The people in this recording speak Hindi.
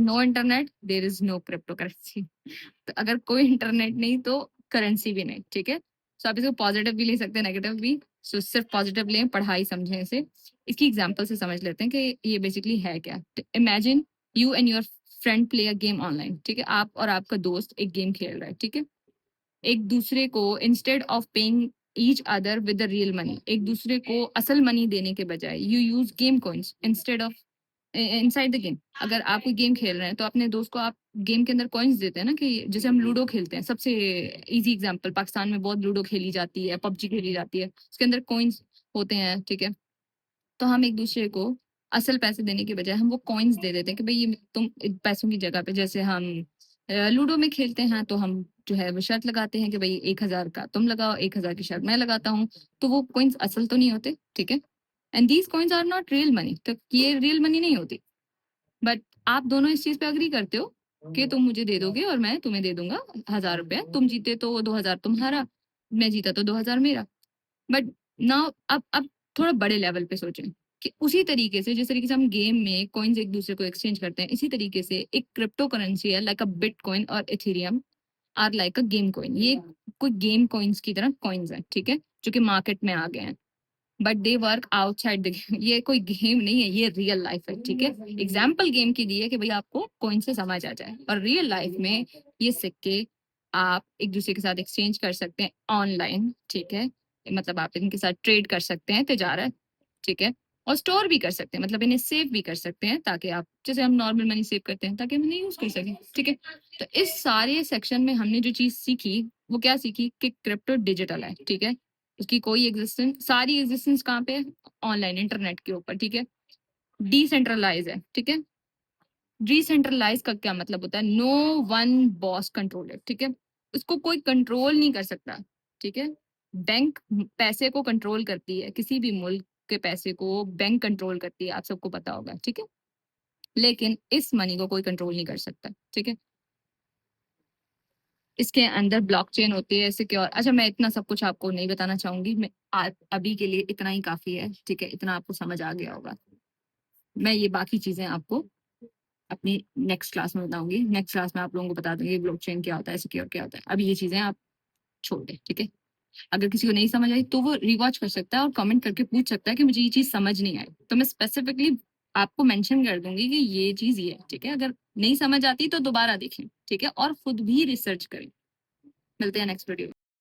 No internet there is no cryptocurrency. तो अगर कोई इंटरनेट नहीं तो करेंसी भी नहीं, ठीक है। सो आप इसको पॉजिटिव भी ले सकते हैं, नेगेटिव भी। सो सिर्फ पॉजिटिव लें, पढ़ाई समझें इसे। इसकी एग्जांपल से समझ लेते हैं कि ये बेसिकली है क्या। Imagine you and your friend play a game online, ठीक है। आप और आपका दोस्त एक गेम खेल रहा है, ठीक है। एक दूसरे को instead of paying each other with the real money, एक दूसरे को असल मनी देने के बजाय you use game coins instead of inside the game. अगर आप कोई गेम खेल रहे हैं तो अपने दोस्त को आप गेम के अंदर कॉइन्स देते हैं ना, कि जैसे हम लूडो खेलते हैं, सबसे इजी एग्जांपल, पाकिस्तान में बहुत लूडो खेली जाती है, पबजी खेली जाती है, उसके अंदर कॉइन्स होते हैं, ठीक है। तो हम एक दूसरे को असल पैसे देने के बजाय हम वो कॉइन्स दे देते हैं कि भाई ये तुम पैसों की जगह पे, जैसे हम लूडो में खेलते हैं तो हम जो है वो शर्त लगाते हैं कि भाई 1,000 का तुम लगाओ, 1,000 की शर्त मैं लगाता हूँ। तो वो कॉइन्स असल तो नहीं होते, ठीक है। And these coins are not real money, तो ये रियल मनी नहीं होती। बट आप दोनों इस चीज पे अग्री करते हो कि तुम मुझे दे दोगे और मैं तुम्हें दे दूंगा 1,000 रुपया। तुम जीते तो 2,000 तुम्हारा, मैं जीता तो 2,000 मेरा। बट नाउ अब थोड़ा बड़े लेवल पे सोचें कि उसी तरीके से, जिस तरीके से हम गेम में कॉइन्स एक दूसरे को एक्सचेंज करते हैं, इसी तरीके से एक क्रिप्टो करेंसी है, लाइक अ बिटकॉइन और Ethereum are like a game coin. ये कोई गेम कॉइन्स की तरह कॉइन्स है, ठीक है, जो कि मार्केट में आ गए हैं। But they work outside the game. ये कोई गेम नहीं है, ये रियल लाइफ है, ठीक है। एग्जाम्पल गेम की दी है कि भाई आपको कॉइन से समझ आ जाए, और रियल लाइफ में ये सिक्के आप एक दूसरे के साथ एक्सचेंज कर सकते हैं ऑनलाइन, ठीक है। मतलब आप इनके साथ ट्रेड कर सकते हैं, तिजारत, ठीक है। और स्टोर भी कर सकते हैं, मतलब इन्हें सेव भी कर सकते हैं, ताकि आप, जैसे हम नॉर्मल मनी सेव करते हैं, ताकि हम इन्हें यूज कर सकें, ठीक है। तो इस सारे सेक्शन में हमने जो चीज सीखी वो क्या सीखी, कि क्रिप्टो डिजिटल है, ठीक है। उसकी कोई एग्जिस्टेंस, सारी एग्जिस्टेंस कहाँ पे है, ऑनलाइन इंटरनेट के ऊपर, ठीक है। डिसेंट्रलाइज है, ठीक है। डिसेंट्रलाइज का क्या मतलब होता है, no one boss control it, ठीक है। उसको कोई कंट्रोल नहीं कर सकता, ठीक है। बैंक पैसे को कंट्रोल करती है, किसी भी मुल्क के पैसे को बैंक कंट्रोल करती है, आप सबको पता होगा, ठीक है। लेकिन इस मनी को कोई कंट्रोल नहीं कर सकता, ठीक है। इसके अंदर ब्लॉकचेन होती है, सिक्योर। अच्छा, मैं इतना सब कुछ आपको नहीं बताना चाहूंगी, मैं अभी के लिए इतना ही काफी है, ठीक है। इतना आपको समझ आ गया होगा। मैं ये बाकी चीजें आपको अपनी नेक्स्ट क्लास में बताऊंगी। नेक्स्ट क्लास में आप लोगों को बता दूंगी ब्लॉकचेन क्या होता है, सिक्योर क्या होता है। अभी ये चीजें आप छोड़ दें, ठीक है। अगर किसी को नहीं समझ आई तो वो रिवॉच कर सकता है और कमेंट करके पूछ सकता है कि मुझे ये चीज समझ नहीं आई, तो मैं स्पेसिफिकली आपको मेंशन कर दूंगी कि ये चीज ये है, ठीक है। अगर नहीं समझ आती तो दोबारा देखें, ठीक है, और खुद भी रिसर्च करें। मिलते हैं नेक्स्ट वीडियो में।